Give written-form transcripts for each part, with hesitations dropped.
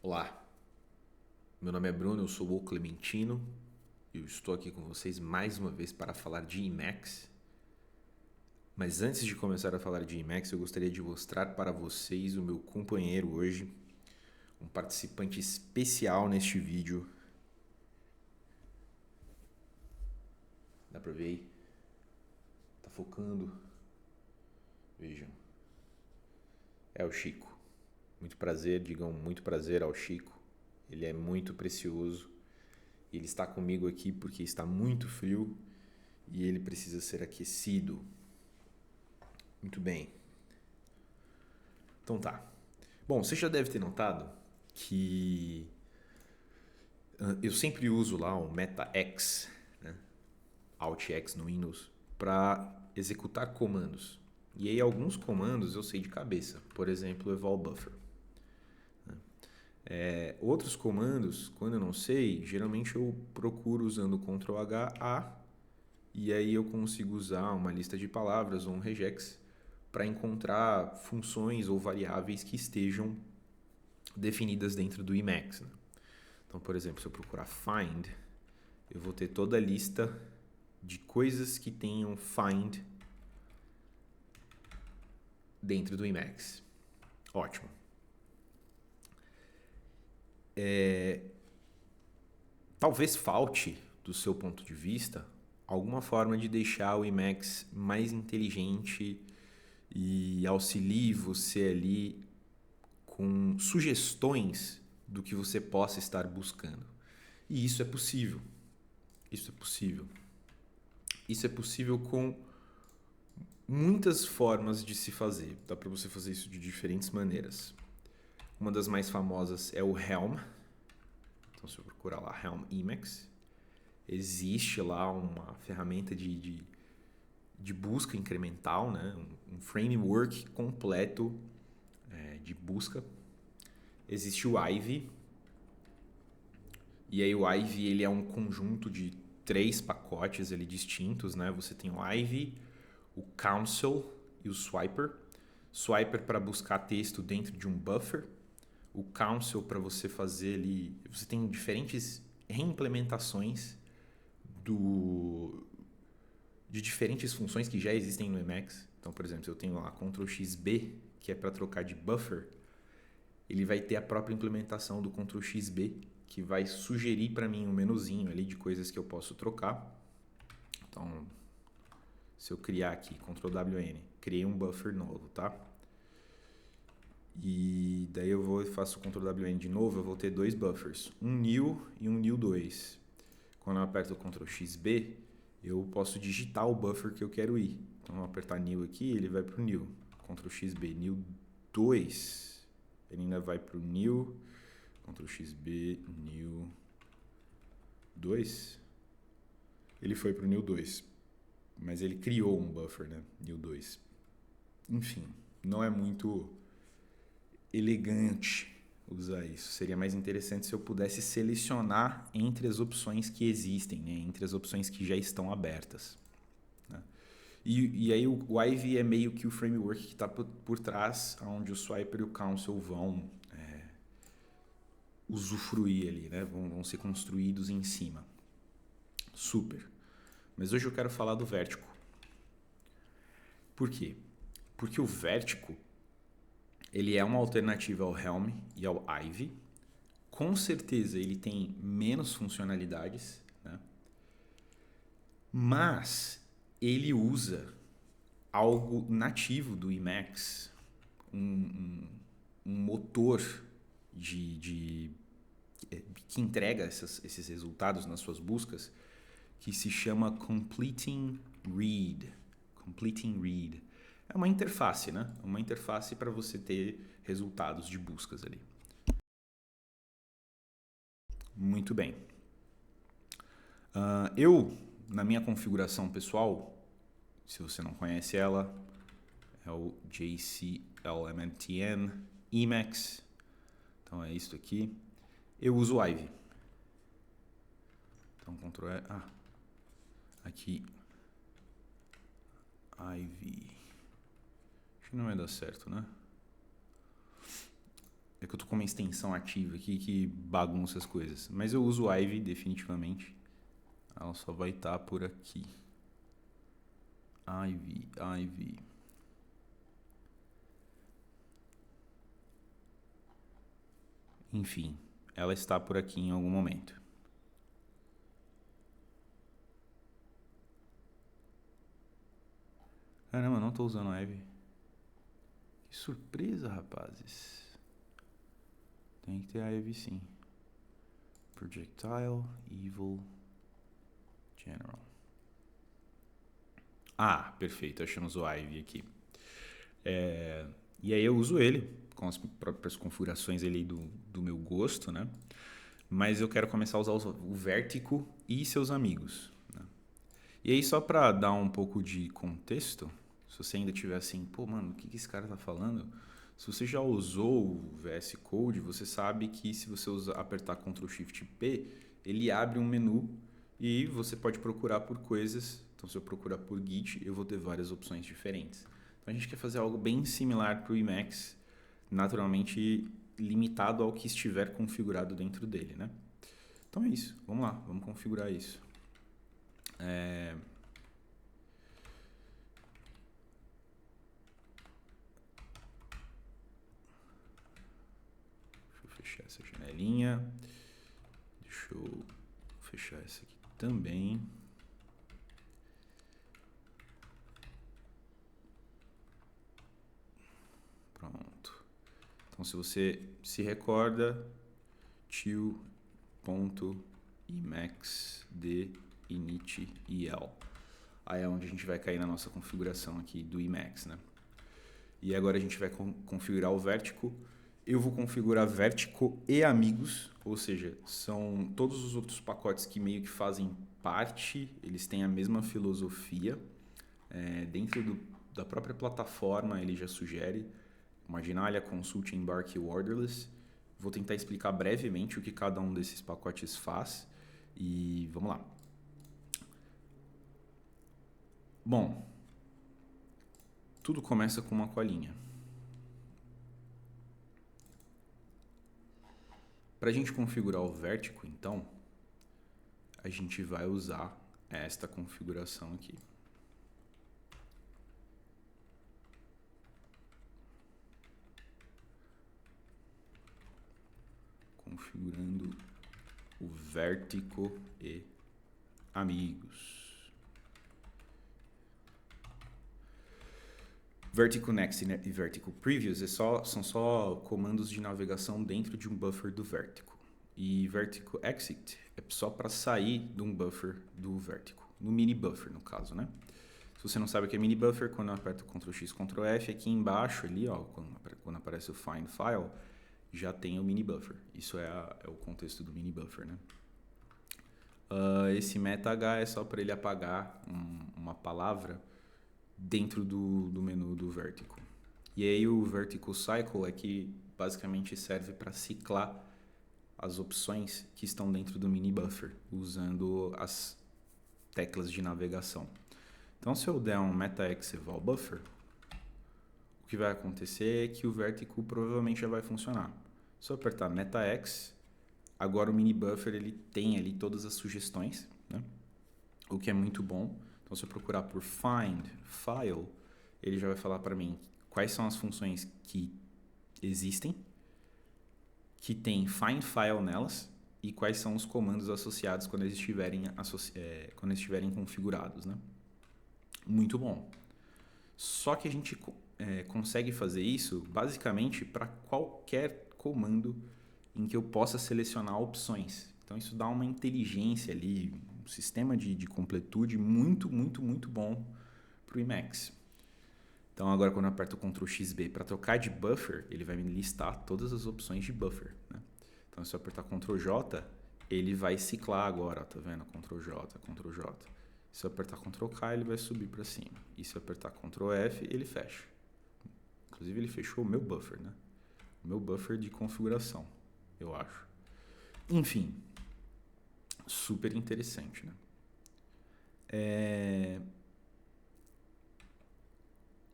Olá, meu nome é Bruno, eu sou o Clementino e eu estou aqui com vocês mais uma vez para falar de Emacs. Mas antes de começar a falar de Emacs, eu gostaria de mostrar para vocês o meu companheiro hoje, um participante especial neste vídeo. Dá para ver aí? Tá focando? Vejam. É o Chico. Muito prazer, digam muito prazer ao Chico. Ele é muito precioso. Ele está comigo aqui porque está muito frio e ele precisa ser aquecido. Muito bem. Então tá. Bom, você já deve ter notado que eu sempre uso lá o Meta-X, né? Alt-X no Windows, para executar comandos. E aí alguns comandos eu sei de cabeça. Por exemplo, o eval buffer. Outros comandos, quando eu não sei, geralmente eu procuro usando o Ctrl H, A, e aí eu consigo usar uma lista de palavras ou um regex para encontrar funções ou variáveis que estejam definidas dentro do Emacs. Né? Então, por exemplo, se eu procurar find, eu vou ter toda a lista de coisas que tenham find dentro do Emacs. Ótimo. Talvez falte, do seu ponto de vista, alguma forma de deixar o Emacs mais inteligente e auxilie você ali com sugestões do que você possa estar buscando. E isso é possível. Isso é possível. Isso é possível com muitas formas de se fazer. Dá para você fazer isso de diferentes maneiras. Uma das mais famosas é o Helm. Então, se eu procurar lá Helm Emacs, existe lá uma ferramenta de busca incremental, né? Um framework completo de busca. Existe o Ivy. E aí o Ivy ele é um conjunto de 3 pacotes ali distintos, né? Você tem o Ivy, o Council e o Swiper. Swiper para buscar texto dentro de um buffer. O Council para você fazer ali... Você tem diferentes reimplementações de diferentes funções que já existem no Emacs. Então, por exemplo, se eu tenho lá Ctrl+XB, que é para trocar de buffer, ele vai ter a própria implementação do Ctrl+XB, que vai sugerir para mim um menuzinho ali de coisas que eu posso trocar. Então, se eu criar aqui, Ctrl+WN, criei um buffer novo, tá? E daí eu vou e faço Ctrl+WN de novo, eu vou ter 2 buffers, um new e um new2. Quando eu aperto o Ctrl+XB, eu posso digitar o buffer que eu quero ir. Então, eu apertar new aqui, ele vai para o new. Ctrl+XB, new2. Ele ainda vai para o new. Ctrl+XB, new2. Ele foi para o new2. Mas ele criou um buffer, né? New2. Enfim, não é muito elegante usar isso. Seria mais interessante se eu pudesse selecionar entre as opções que existem, né? Entre as opções que já estão abertas. Né? E aí o Ivy é meio que o framework que está por trás, onde o Swiper e o Council vão usufruir ali, né? Vão ser construídos em cima. Super. Mas hoje eu quero falar do Vertigo. Por quê? Porque o Vertigo ele é uma alternativa ao Helm e ao Ivy. Com certeza ele tem menos funcionalidades, né? Mas ele usa algo nativo do Emacs, um motor que entrega esses resultados nas suas buscas, que se chama Completing Read. Completing Read. É uma interface, né? Uma interface para você ter resultados de buscas ali. Muito bem. Eu, na minha configuração pessoal, se você não conhece ela, é o JCLMNTN Emacs. Então é isso aqui. Eu uso o Ivy. Então, Ctrl E. Aqui. Ivy. Acho que não vai dar certo, né? É que eu tô com uma extensão ativa aqui que bagunça as coisas. Mas eu uso o Ivy definitivamente. Ela só vai estar por aqui. Ivy. Enfim, ela está por aqui em algum momento. Caramba, eu não tô usando a Ivy. Que surpresa, rapazes. Tem que ter a Ivy sim. Projectile, Evil, General. Ah, perfeito, achamos o Ivy aqui. E aí eu uso ele com as próprias configurações ali do meu gosto, né? Mas eu quero começar a usar o Vertigo e seus amigos, né? E aí só para dar um pouco de contexto, se você ainda tiver assim, pô, mano, o que esse cara tá falando? Se você já usou o VS Code, você sabe que se você apertar Ctrl Shift P, ele abre um menu e você pode procurar por coisas. Então, se eu procurar por Git, eu vou ter várias opções diferentes. Então, a gente quer fazer algo bem similar para o Emacs, naturalmente limitado ao que estiver configurado dentro dele, né? Então é isso, vamos lá, vamos configurar isso. Deixa eu fechar essa janelinha. Deixa eu fechar essa aqui também. Pronto. Então, se você se recorda, tio.emacs.d.init.el. Aí é onde a gente vai cair na nossa configuração aqui do Emacs, né? E agora a gente vai configurar o Vertigo. Eu vou configurar Vertigo e amigos, ou seja, são todos os outros pacotes que meio que fazem parte, eles têm a mesma filosofia. Dentro da própria plataforma ele já sugere Marginalia, Consult, Embark e Orderless. Vou tentar explicar brevemente o que cada um desses pacotes faz e vamos lá. Bom, tudo começa com uma colinha. Para a gente configurar o Vertigo, então, a gente vai usar esta configuração aqui. Configurando o Vertigo e amigos. Vertigo Next e Vertigo Previous são só comandos de navegação dentro de um buffer do Vertigo. E Vertigo Exit é só para sair de um buffer do Vertigo, no mini buffer no caso, né? Se você não sabe o que é mini buffer, quando eu aperto Ctrl X, Ctrl F, aqui embaixo ali, ó, quando aparece o Find File, já tem o mini buffer. Isso é o contexto do mini buffer, né? Esse meta-h é só para ele apagar uma palavra dentro do menu do Vertigo. E aí o Vertigo Cycle é que basicamente serve para ciclar as opções que estão dentro do mini buffer, usando as teclas de navegação. Então, se eu der um meta-x eval buffer, o que vai acontecer é que o Vertigo provavelmente já vai funcionar. Se eu apertar meta-x, agora o mini buffer ele tem ali todas as sugestões, né? O que é muito bom. Então, se eu procurar por find file, ele já vai falar para mim quais são as funções que existem, que tem find file nelas, e quais são os comandos associados quando eles estiverem configurados, né? Muito bom. Só que a gente consegue fazer isso basicamente para qualquer comando em que eu possa selecionar opções. Então isso dá uma inteligência ali, um sistema de completude muito, muito, muito bom para o Emacs. Então agora quando eu aperto o Ctrl XB para trocar de buffer, ele vai me listar todas as opções de buffer, né? Então se eu apertar Ctrl J, ele vai ciclar agora, tá vendo? Ctrl J, Ctrl J. Se eu apertar Ctrl K, ele vai subir para cima. E se eu apertar Ctrl F, ele fecha. Inclusive ele fechou o meu buffer, né? O meu buffer de configuração, eu acho. Enfim, super interessante, né?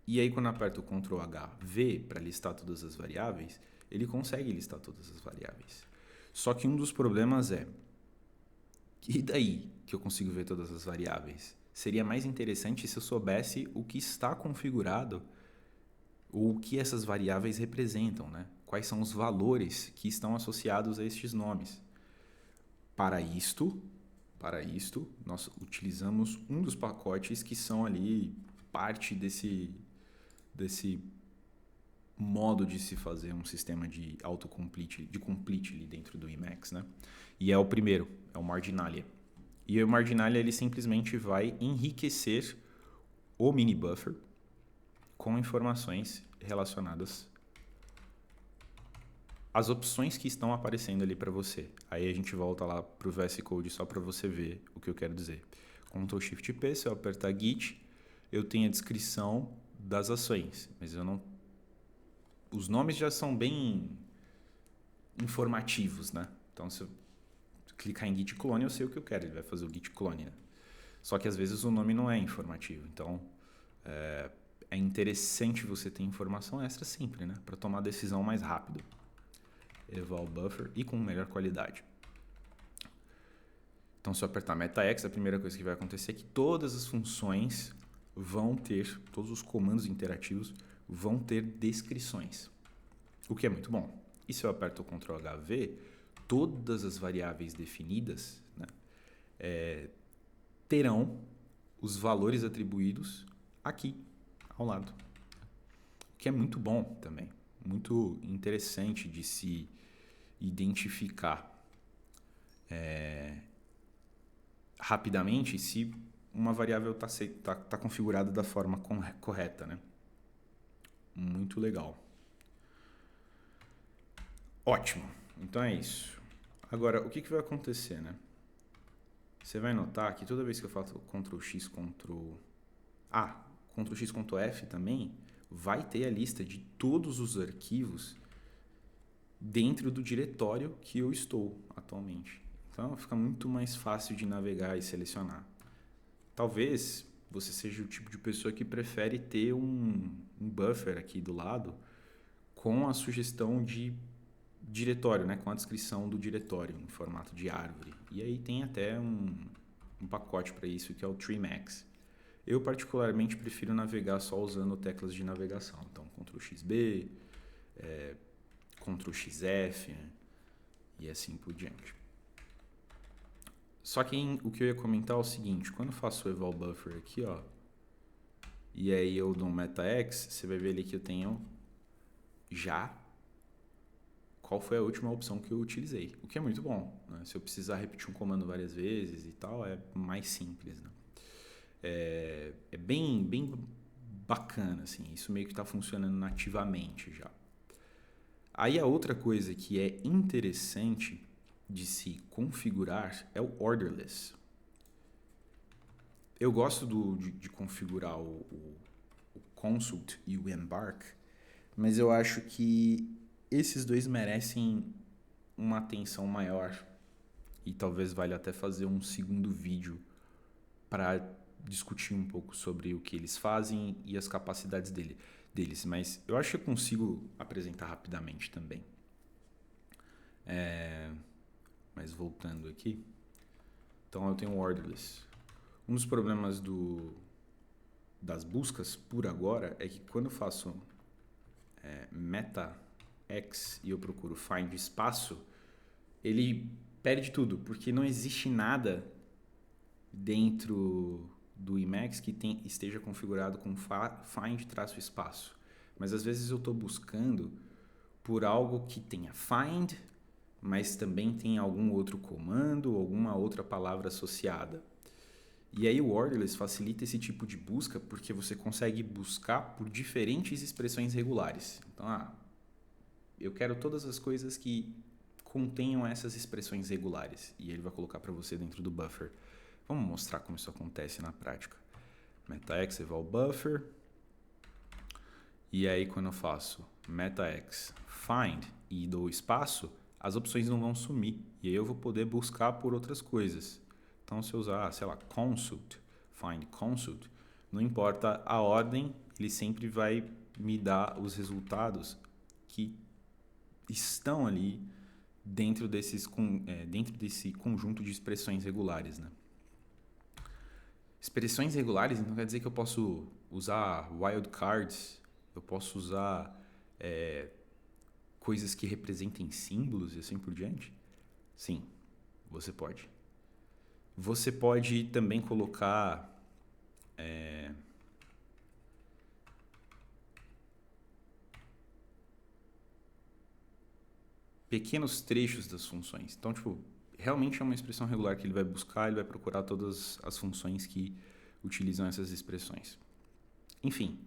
E aí quando eu aperto o Ctrl H, V para listar todas as variáveis, ele consegue listar todas as variáveis. Só que um dos problemas é, e daí que eu consigo ver todas as variáveis? Seria mais interessante se eu soubesse o que está configurado ou o que essas variáveis representam, né? Quais são os valores que estão associados a estes nomes. Para isto, nós utilizamos um dos pacotes que são ali parte desse modo de se fazer um sistema de autocomplete, de complete ali dentro do Emacs, né? E é o primeiro, é o Marginalia. E o Marginalia ele simplesmente vai enriquecer o mini buffer com informações relacionadas às opções que estão aparecendo ali para você. Aí a gente volta lá para o VS Code só para você ver o que eu quero dizer. Ctrl Shift P, se eu apertar Git, eu tenho a descrição das ações, mas eu não... Os nomes já são bem informativos, né? Então, se eu clicar em Git clone, eu sei o que eu quero, ele vai fazer o Git clone, né? Só que às vezes o nome não é informativo, então é interessante você ter informação extra sempre, né? Para tomar decisão mais rápido. Eval buffer e com melhor qualidade. Então, se eu apertar MetaX, a primeira coisa que vai acontecer é que todas as funções vão ter, todos os comandos interativos vão ter descrições, o que é muito bom. E se eu aperto o Ctrl HV, todas as variáveis definidas, né, terão os valores atribuídos aqui ao lado, o que é muito bom também, muito interessante de se identificar rapidamente se uma variável tá configurada da forma correta, né? Muito legal. Ótimo. Então é isso. Agora, o que vai acontecer, né? Você vai notar que toda vez que eu faço Ctrl X, Ctrl X, Ctrl F também, vai ter a lista de todos os arquivos dentro do diretório que eu estou atualmente. Então fica muito mais fácil de navegar e selecionar. Talvez você seja o tipo de pessoa que prefere ter um buffer aqui do lado com a sugestão de diretório, né? Com a descrição do diretório em formato de árvore. E aí tem até um pacote para isso que é o TreeMax. Eu particularmente prefiro navegar só usando teclas de navegação. Então Ctrl XB, Ctrl XF, né? E assim por diante. Só que o que eu ia comentar é o seguinte, quando eu faço o eval buffer aqui, ó, e aí eu dou um MetaX, você vai ver ali que eu tenho já qual foi a última opção que eu utilizei, o que é muito bom, né? Se eu precisar repetir um comando várias vezes e tal, é mais simples, né? É bem bacana, assim, isso meio que está funcionando nativamente já. Aí a outra coisa que é interessante de se configurar é o orderless. Eu gosto de configurar o consult e o embark, mas eu acho que esses dois merecem uma atenção maior e talvez valha até fazer um segundo vídeo para discutir um pouco sobre o que eles fazem e as capacidades deles, mas eu acho que eu consigo apresentar rapidamente também. Mas voltando aqui, então eu tenho o orderless. Um dos problemas das buscas por agora é que quando eu faço MetaX e eu procuro find espaço, ele perde tudo, porque não existe nada dentro do Emacs que esteja configurado com find-espaço. Mas às vezes eu estou buscando por algo que tenha find, mas também tem algum outro comando, alguma outra palavra associada. E aí o orderless facilita esse tipo de busca porque você consegue buscar por diferentes expressões regulares. Então, eu quero todas as coisas que contenham essas expressões regulares. E ele vai colocar para você dentro do buffer. Vamos mostrar como isso acontece na prática. MetaX eval buffer. E aí quando eu faço MetaX find e dou espaço, as opções não vão sumir. E aí eu vou poder buscar por outras coisas. Então, se eu usar, sei lá, consult, find consult, não importa a ordem, ele sempre vai me dar os resultados que estão ali dentro desse conjunto de expressões regulares, né? Expressões regulares, então quer dizer que eu posso usar wildcards, eu posso usar coisas que representem símbolos e assim por diante? Sim, você pode. Você pode também colocar pequenos trechos das funções. Então, tipo, realmente é uma expressão regular que ele vai buscar, ele vai procurar todas as funções que utilizam essas expressões. Enfim,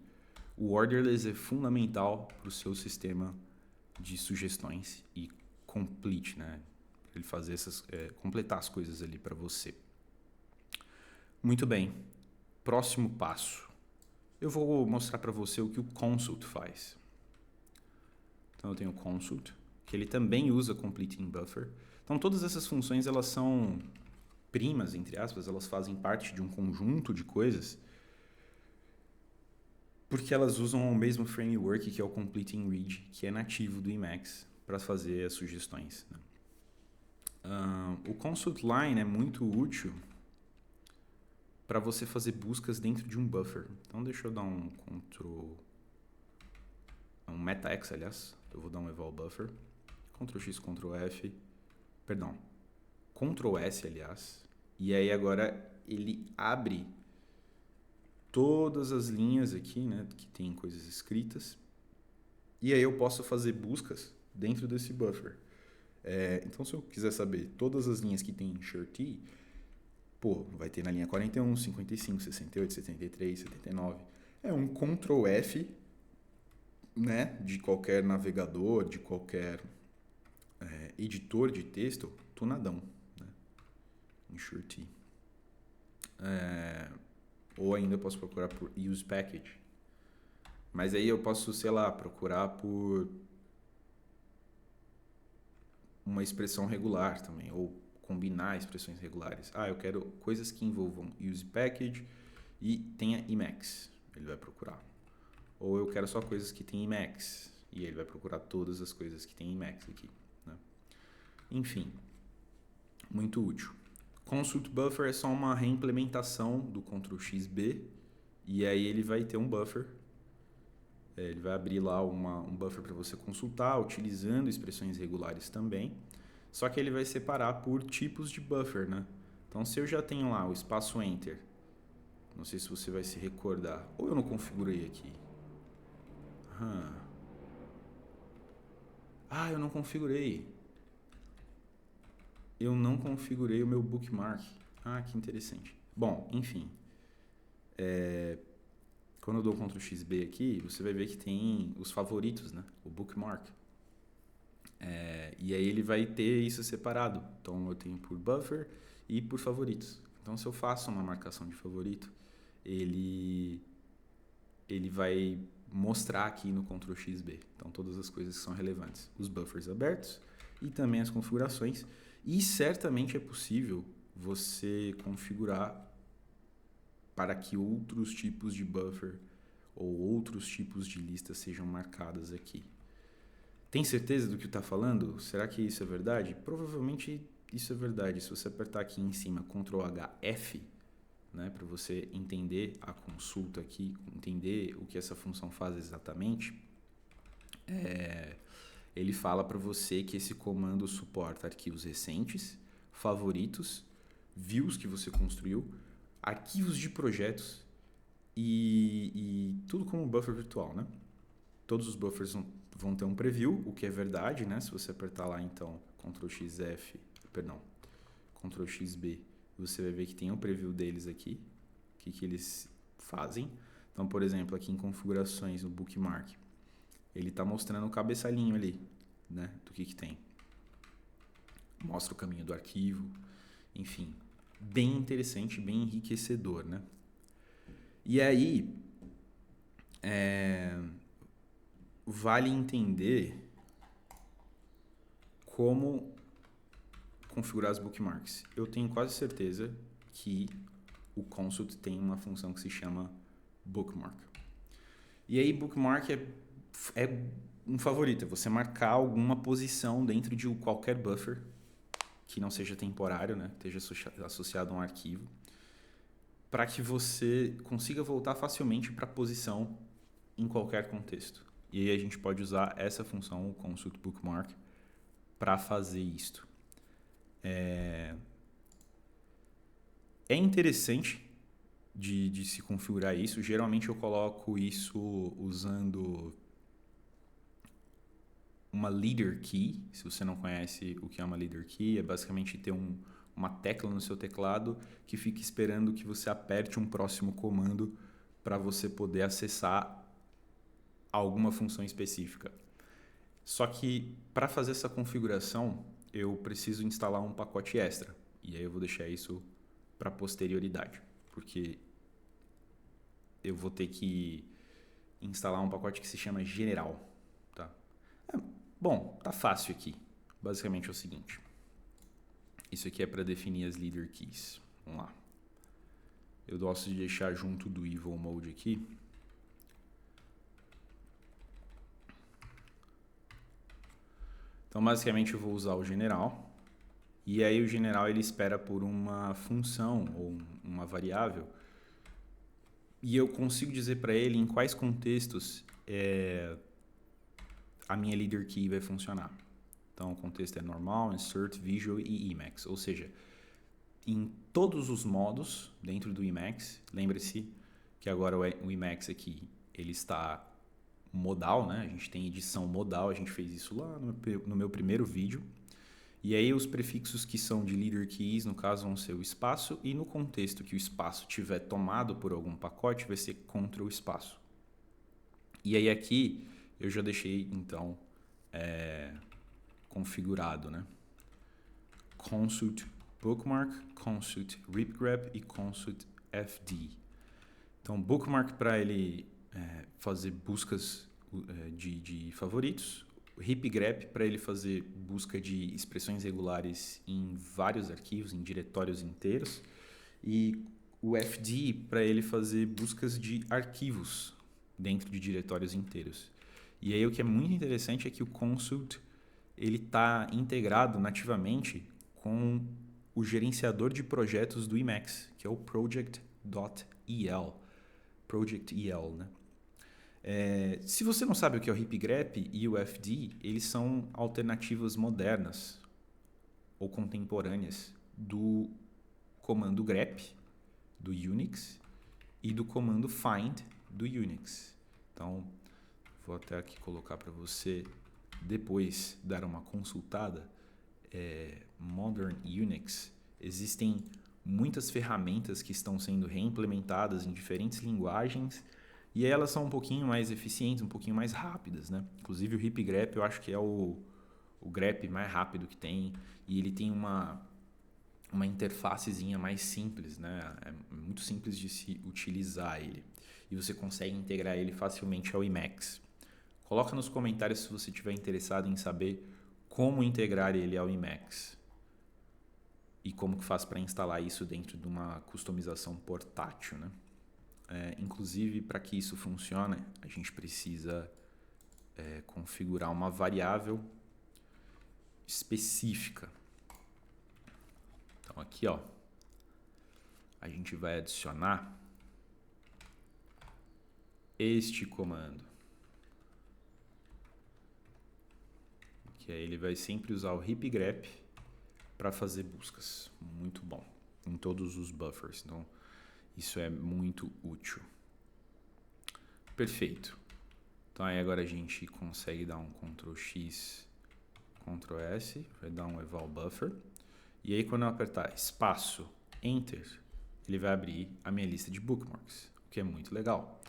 o orderless é fundamental para o seu sistema de sugestões e complete, né? Para ele fazer completar as coisas ali para você. Muito bem. Próximo passo. Eu vou mostrar para você o que o consult faz. Então eu tenho o consult, que ele também usa completing buffer. Então todas essas funções elas são primas, entre aspas, elas fazem parte de um conjunto de coisas porque elas usam o mesmo framework que é o completing read, que é nativo do Emacs para fazer as sugestões. Né? O consult line é muito útil para você fazer buscas dentro de um buffer. Então deixa eu dar um meta-x, aliás. Eu vou dar um eval buffer. Ctrl+X, Ctrl+F. Perdão. Ctrl+S, aliás. E aí agora ele abre todas as linhas aqui, né, que tem coisas escritas. E aí eu posso fazer buscas dentro desse buffer. Então se eu quiser saber todas as linhas que tem em SureT, vai ter na linha 41, 55, 68, 73, 79. É um Ctrl+F, né, de qualquer navegador, de qualquer editor de texto, tunadão, né, em SureT. Ou ainda eu posso procurar por use package. Mas aí eu posso, sei lá, procurar por uma expressão regular também, ou combinar expressões regulares. Eu quero coisas que envolvam use package e tenha Emacs. Ele vai procurar. Ou eu quero só coisas que tem Emacs. E ele vai procurar todas as coisas que tem Emacs aqui. Né? Enfim, muito útil. Consult buffer é só uma reimplementação do Ctrl+X+B. E aí ele vai ter um buffer. Ele vai abrir lá um buffer para você consultar, utilizando expressões regulares também. Só que ele vai separar por tipos de buffer, né? Então, se eu já tenho lá o espaço enter, não sei se você vai se recordar, ou eu não configurei aqui. Eu não configurei. Eu não configurei o meu bookmark. Que interessante. Bom, enfim. Quando eu dou Ctrl+X+B aqui, você vai ver que tem os favoritos, né? O bookmark. E aí ele vai ter isso separado. Então eu tenho por buffer e por favoritos. Então se eu faço uma marcação de favorito, ele vai mostrar aqui no Ctrl+X+B. Então todas as coisas que são relevantes. Os buffers abertos e também as configurações. E certamente é possível você configurar para que outros tipos de buffer ou outros tipos de listas sejam marcadas aqui. Tem certeza do que está falando? Será que isso é verdade? Provavelmente isso é verdade. Se você apertar aqui em cima Ctrl+H+F, né, para você entender a consulta aqui, entender o que essa função faz exatamente, ele fala para você que esse comando suporta arquivos recentes, favoritos, views que você construiu, arquivos de projetos e tudo como buffer virtual, né? Todos os buffers vão ter um preview, o que é verdade, né? Se você apertar lá, então, Ctrl+X+B, você vai ver que tem um preview deles aqui, o que eles fazem. Então, por exemplo, aqui em configurações, no bookmark, ele está mostrando o cabeçalhinho ali, né? Do que tem. Mostra o caminho do arquivo, enfim. Bem interessante, bem enriquecedor, né? E aí, vale entender como configurar as bookmarks. Eu tenho quase certeza que o consult tem uma função que se chama bookmark. E aí, bookmark é um favorito é você marcar alguma posição dentro de qualquer buffer que não seja temporário, né? Esteja associado a um arquivo, para que você consiga voltar facilmente para a posição em qualquer contexto. E aí a gente pode usar essa função, o consult bookmark, para fazer isto. É interessante de se configurar isso. Geralmente eu coloco isso usando uma leader key. Se você não conhece o que é uma leader key, é basicamente ter uma tecla no seu teclado que fica esperando que você aperte um próximo comando para você poder acessar alguma função específica. Só que para fazer essa configuração, eu preciso instalar um pacote extra. E aí eu vou deixar isso para posterioridade, porque eu vou ter que instalar um pacote que se chama General. Tá? Bom, tá fácil aqui. Basicamente é o seguinte. Isso aqui é para definir as leader keys. Vamos lá. Eu gosto de deixar junto do Evil Mode aqui. Então, basicamente, eu vou usar o general. E aí o general ele espera por uma função ou uma variável. E eu consigo dizer para ele em quais contextos a minha leader key vai funcionar. Então, o contexto é normal, insert, visual e Emacs. Ou seja, em todos os modos dentro do Emacs, lembre-se que agora o Emacs aqui ele está modal, né? A gente tem edição modal, a gente fez isso lá no meu primeiro vídeo. E aí os prefixos que são de leader keys, no caso, vão ser o espaço, e no contexto que o espaço tiver tomado por algum pacote, vai ser contra o espaço. E aí aqui eu já deixei, então, configurado, né? Consult bookmark, consult ripgrep e consult fd. Então, bookmark para ele fazer buscas de favoritos, o ripgrep para ele fazer busca de expressões regulares em vários arquivos, em diretórios inteiros, e o fd para ele fazer buscas de arquivos dentro de diretórios inteiros. E aí o que é muito interessante é que o consult ele está integrado nativamente com o gerenciador de projetos do Emacs, que é o project.el. Project.el, né? Se você não sabe o que é o ripgrep e o fd, eles são alternativas modernas ou contemporâneas do comando grep do Unix e do comando find do Unix. Então, vou até aqui colocar para você depois dar uma consultada. Modern Unix, existem muitas ferramentas que estão sendo reimplementadas em diferentes linguagens e elas são um pouquinho mais eficientes, um pouquinho mais rápidas, né? Inclusive o ripgrep eu acho que é o grep mais rápido que tem e ele tem uma interfacezinha mais simples, né? É muito simples de se utilizar ele e você consegue integrar ele facilmente ao Emacs. Coloca nos comentários se você estiver interessado em saber como integrar ele ao Emacs e como que faz para instalar isso dentro de uma customização portátil, né? Inclusive, para que isso funcione, a gente precisa configurar uma variável específica. Então, aqui, ó, a gente vai adicionar este comando, que aí ele vai sempre usar o ripgrep para fazer buscas. Muito bom. Em todos os buffers. Então, isso é muito útil. Perfeito. Então, aí agora a gente consegue dar um Ctrl X, Ctrl S, vai dar um eval buffer. E aí, quando eu apertar espaço, Enter, ele vai abrir a minha lista de bookmarks, o que é muito legal.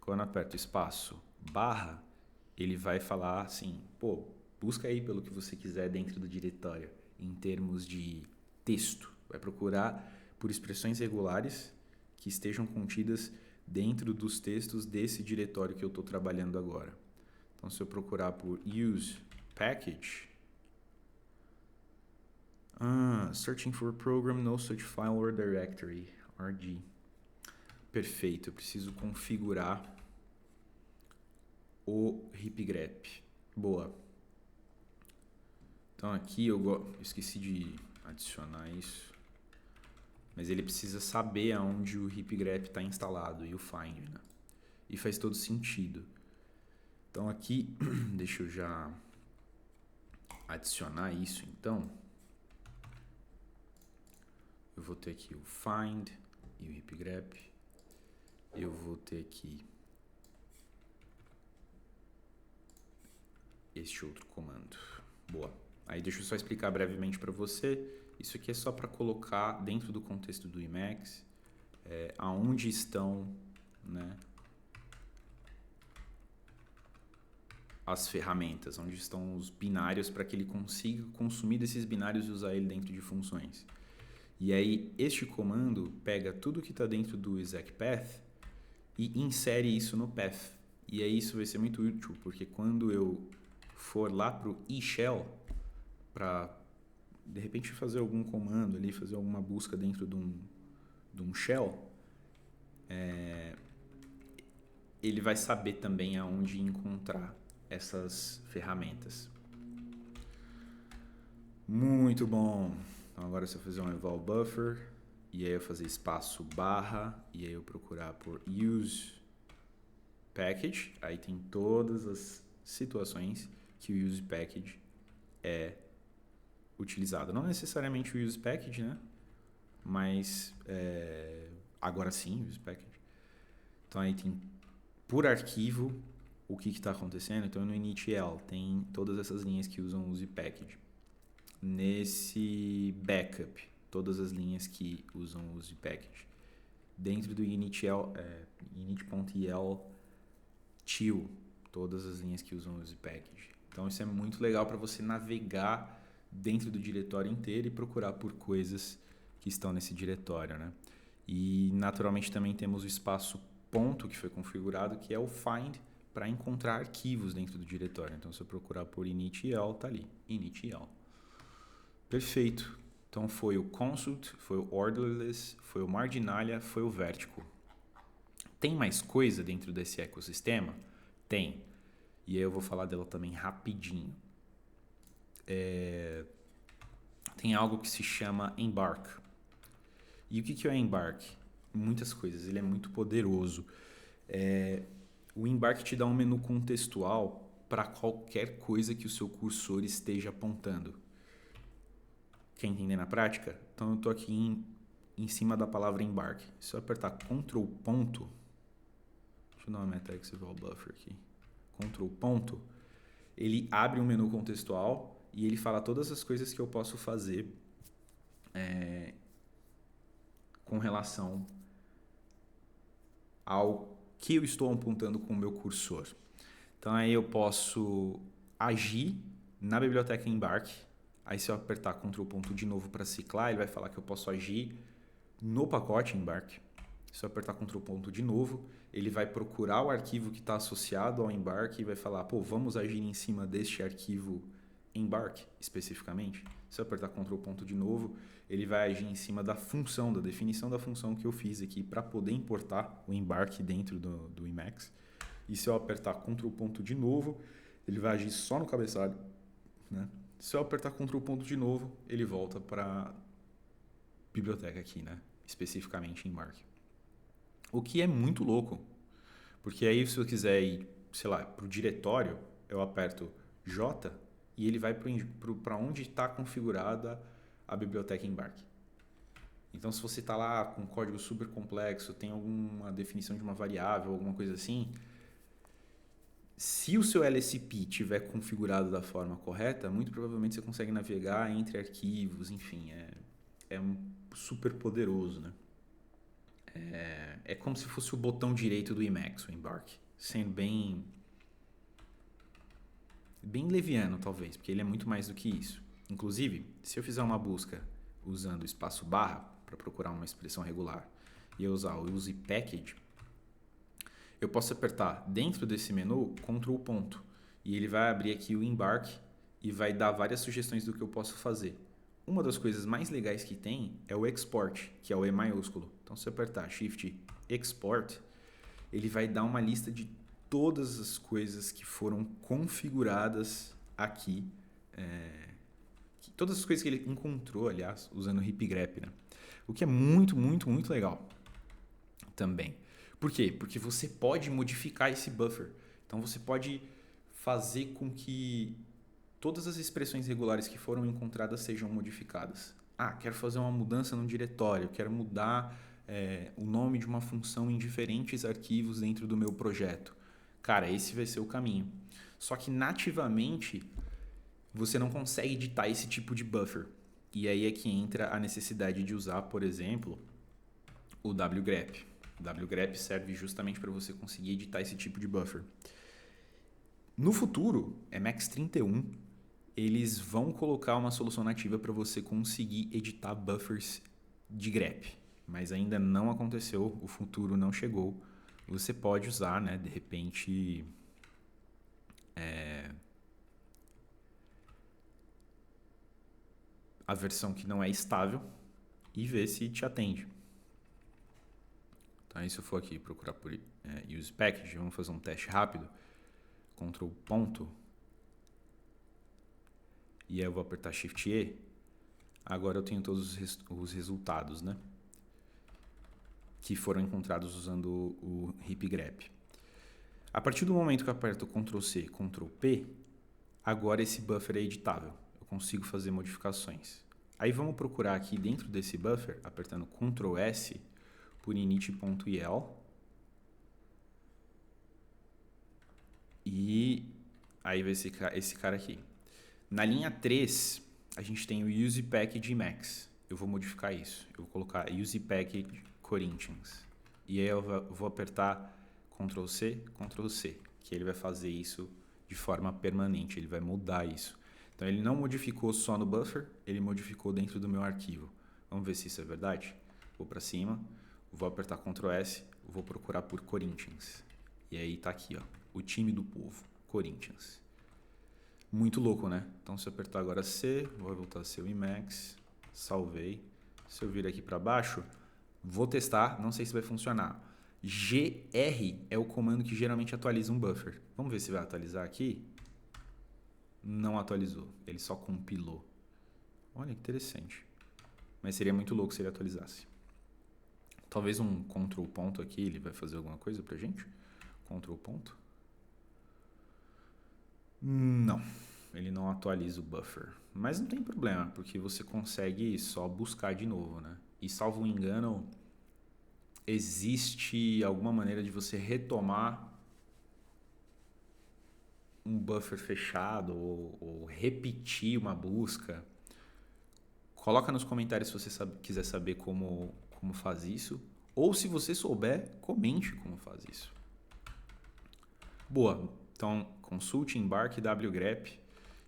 Quando eu aperto espaço, barra, ele vai falar assim, pô, busca aí pelo que você quiser dentro do diretório, em termos de texto. Vai procurar por expressões regulares que estejam contidas dentro dos textos desse diretório que eu estou trabalhando agora. Então, se eu procurar por use package, searching for program, no such file or directory, RD. Perfeito, eu preciso configurar o ripgrep. Boa. Então aqui eu esqueci de adicionar isso, mas ele precisa saber aonde o hipgrep está instalado e o find, né? E faz todo sentido. Então aqui, deixa eu já adicionar isso então. Eu vou ter aqui o find e o hipgrep. Eu vou ter aqui este outro comando. Boa. Aí deixa eu só explicar brevemente para você. Isso aqui é só para colocar dentro do contexto do Emacs aonde estão, né, as ferramentas, onde estão os binários para que ele consiga consumir desses binários e usar ele dentro de funções. E aí este comando pega tudo que está dentro do execpath e insere isso no path. E aí isso vai ser muito útil, porque quando eu for lá para o eShell, para de repente fazer algum comando ali, fazer alguma busca dentro de um shell, ele vai saber também aonde encontrar essas ferramentas. Muito bom! Então agora se eu fizer um eval buffer, e aí eu fazer espaço barra, e aí eu procurar por use package, aí tem todas as situações que o use package é utilizado. Não necessariamente o use package, né? Mas agora sim, use package. Então aí tem por arquivo o que está acontecendo. Então no initial tem todas essas linhas que usam use package. Nesse backup, todas as linhas que usam use package. Dentro do initial, init.el till, todas as linhas que usam use package. Então isso é muito legal para você navegar dentro do diretório inteiro e procurar por coisas que estão nesse diretório, né? E naturalmente também temos o espaço ponto que foi configurado, que é o find para encontrar arquivos dentro do diretório. Então se eu procurar por initial, tá ali, initial. Perfeito. Então foi o consult, foi o orderless, foi o marginalia, foi o vertical. Tem mais coisa dentro desse ecossistema? Tem. E aí eu vou falar dela também rapidinho. Tem algo que se chama Embark. E o que é o Embark? Muitas coisas. Ele é muito poderoso. O Embark te dá um menu contextual para qualquer coisa que o seu cursor esteja apontando. Quer entender na prática? Então eu estou aqui em cima da palavra Embark. Se eu apertar Ctrl ponto, deixa eu dar uma Metax eval buffer aqui. Ctrl ponto, ele abre um menu contextual e ele fala todas as coisas que eu posso fazer com relação ao que eu estou apontando com o meu cursor. Então aí eu posso agir na biblioteca Embark. Aí se eu apertar Ctrl ponto de novo para ciclar, ele vai falar que eu posso agir no pacote Embark. Se eu apertar Ctrl ponto de novo, ele vai procurar o arquivo que está associado ao Embark e vai falar, pô, vamos agir em cima deste arquivo Embark especificamente. Se eu apertar Ctrl ponto de novo, ele vai agir em cima da função, da definição da função que eu fiz aqui para poder importar o Embark dentro do Emacs. E se eu apertar Ctrl ponto de novo, ele vai agir só no cabeçalho, né? Se eu apertar Ctrl ponto de novo, ele volta para a biblioteca aqui, né? Especificamente Embark. O que é muito louco, porque aí se eu quiser ir, sei lá, para o diretório, eu aperto J e ele vai para onde está configurada a biblioteca Embark. Então se você está lá com um código super complexo, tem alguma definição de uma variável, alguma coisa assim, se o seu LSP estiver configurado da forma correta, muito provavelmente você consegue navegar entre arquivos, enfim, é super poderoso, né? É como se fosse o botão direito do Emacs, o Embark, sendo bem leviano, talvez, porque ele é muito mais do que isso. Inclusive, se eu fizer uma busca usando o espaço barra para procurar uma expressão regular e eu usar o use package, eu posso apertar dentro desse menu Ctrl ponto e ele vai abrir aqui o Embark e vai dar várias sugestões do que eu posso fazer. Uma das coisas mais legais que tem é o export, que é o E maiúsculo. Então se eu apertar Shift Export, ele vai dar uma lista de todas as coisas que foram configuradas aqui, todas as coisas que ele encontrou, aliás, usando o HipGrep, né? O que é muito, muito, muito legal também. Por quê? Porque você pode modificar esse buffer. Então você pode fazer com que todas as expressões regulares que foram encontradas sejam modificadas. Quero fazer uma mudança no diretório, quero mudar o nome de uma função em diferentes arquivos dentro do meu projeto. Cara, esse vai ser o caminho. Só que nativamente você não consegue editar esse tipo de buffer. E aí é que entra a necessidade de usar, por exemplo, o wgrep. O wgrep serve justamente para você conseguir editar esse tipo de buffer. No futuro, Emacs 31, eles vão colocar uma solução nativa para você conseguir editar buffers de grep. Mas ainda não aconteceu, o futuro não chegou. Você pode usar, né, de repente, a versão que não é estável e ver se te atende. Então, se eu for aqui procurar por use package, vamos fazer um teste rápido. Ctrl ponto. E aí eu vou apertar Shift E. Agora eu tenho todos os resultados, né? Que foram encontrados usando o HipGrep. A partir do momento que eu aperto Ctrl C, Ctrl P, agora esse buffer é editável. Eu consigo fazer modificações. Aí vamos procurar aqui dentro desse buffer, apertando Ctrl S por init.il. E aí vai ser esse cara aqui. Na linha 3, a gente tem o use package Emacs. Eu vou modificar isso. Eu vou colocar use package Corinthians. E aí eu vou apertar Ctrl C, Ctrl C, que ele vai fazer isso de forma permanente, ele vai mudar isso. Então ele não modificou só no buffer, ele modificou dentro do meu arquivo. Vamos ver se isso é verdade? Vou para cima, vou apertar Ctrl S, vou procurar por Corinthians. E aí tá aqui, ó, o time do povo, Corinthians. Muito louco, né? Então se eu apertar agora C, vou voltar a ser o Emacs, salvei. Se eu vir aqui para baixo, vou testar, não sei se vai funcionar. gr é o comando que geralmente atualiza um buffer. Vamos ver se vai atualizar aqui. Não atualizou, ele só compilou. Olha que interessante. Mas seria muito louco se ele atualizasse. Talvez um Ctrl ponto aqui, ele vai fazer alguma coisa pra gente? Ctrl ponto. Não, ele não atualiza o buffer. Mas não tem problema, porque você consegue só buscar de novo, né? E salvo engano, existe alguma maneira de você retomar um buffer fechado ou repetir uma busca. Coloca nos comentários se você quiser saber como faz isso. Ou se você souber, comente como faz isso. Boa, então consult, embarque, wgrep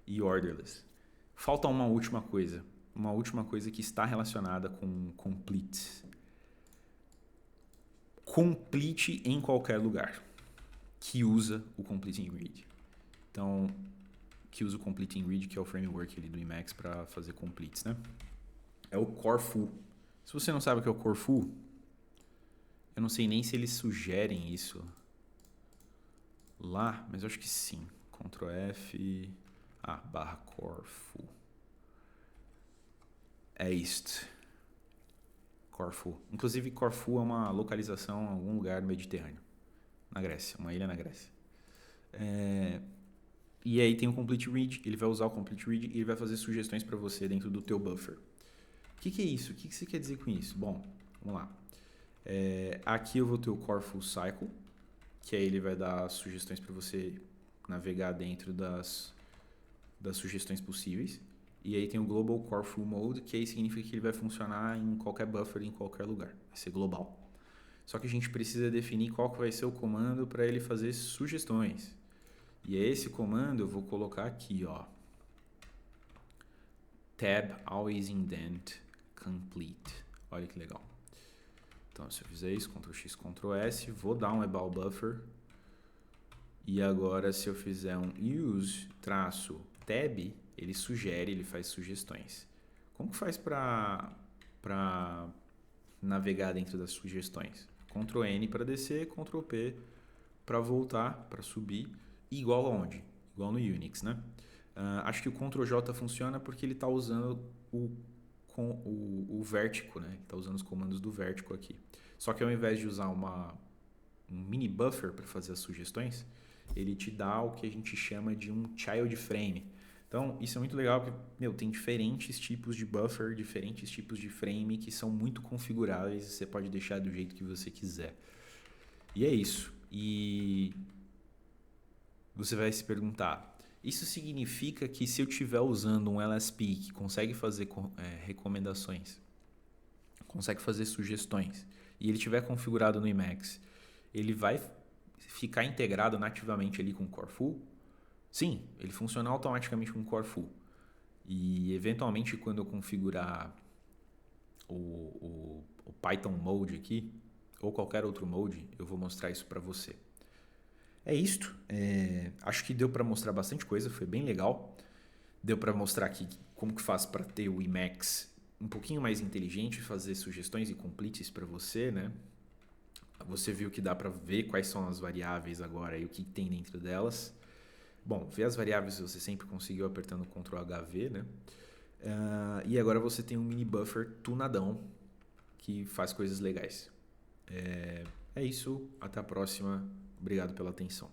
e orderless. Falta uma última coisa que está relacionada com complete. Complete em qualquer lugar que usa o complete in read. Então, que usa o complete in read, que é o framework ali do Emacs para fazer completes, né? É o Corfu. Se você não sabe o que é o Corfu, eu não sei nem se eles sugerem isso lá, mas eu acho que sim. Ctrl F, /Corfu. É isto. Corfu. Inclusive, Corfu é uma localização em algum lugar do Mediterrâneo, na Grécia, uma ilha na Grécia. E aí tem o Complete Read, ele vai usar o Complete Read e ele vai fazer sugestões para você dentro do teu buffer. O que é isso? O que você quer dizer com isso? Bom, vamos lá. Aqui eu vou ter o Corfu Cycle, que aí ele vai dar sugestões para você navegar dentro das sugestões possíveis. E aí tem o Global Corfu Mode, que aí significa que ele vai funcionar em qualquer buffer, em qualquer lugar. Vai ser global. Só que a gente precisa definir qual que vai ser o comando para ele fazer sugestões. E esse comando eu vou colocar aqui, ó. Tab always indent complete. Olha que legal. Então, se eu fizer isso, Ctrl X, Ctrl S, vou dar um eval buffer. E agora, se eu fizer um use -tab, ele sugere, ele faz sugestões. Como que faz para navegar dentro das sugestões? Ctrl N para descer, Ctrl P para voltar, para subir, igual aonde? Igual no Unix, né? Acho que o Ctrl J funciona porque ele está usando o vértico, né? Ele está usando os comandos do vértico aqui. Só que ao invés de usar um mini buffer para fazer as sugestões, ele te dá o que a gente chama de um child frame. Então, isso é muito legal porque, tem diferentes tipos de buffer, diferentes tipos de frame que são muito configuráveis e você pode deixar do jeito que você quiser. E é isso. E você vai se perguntar, isso significa que se eu estiver usando um LSP que consegue fazer recomendações, consegue fazer sugestões, e ele estiver configurado no Emacs, ele vai ficar integrado nativamente ali com o Corfu? Sim, ele funciona automaticamente com o Corfu. E eventualmente quando eu configurar o Python Mode aqui, ou qualquer outro mode, eu vou mostrar isso para você. É isto. Acho que deu para mostrar bastante coisa, foi bem legal. Deu para mostrar aqui como que faz para ter o Emacs um pouquinho mais inteligente, fazer sugestões e completes para você, né? Você viu que dá para ver quais são as variáveis agora e o que tem dentro delas. Bom, ver as variáveis você sempre conseguiu apertando o Ctrl HV, né? E agora você tem um mini buffer tunadão que faz coisas legais. É isso, até a próxima. Obrigado pela atenção.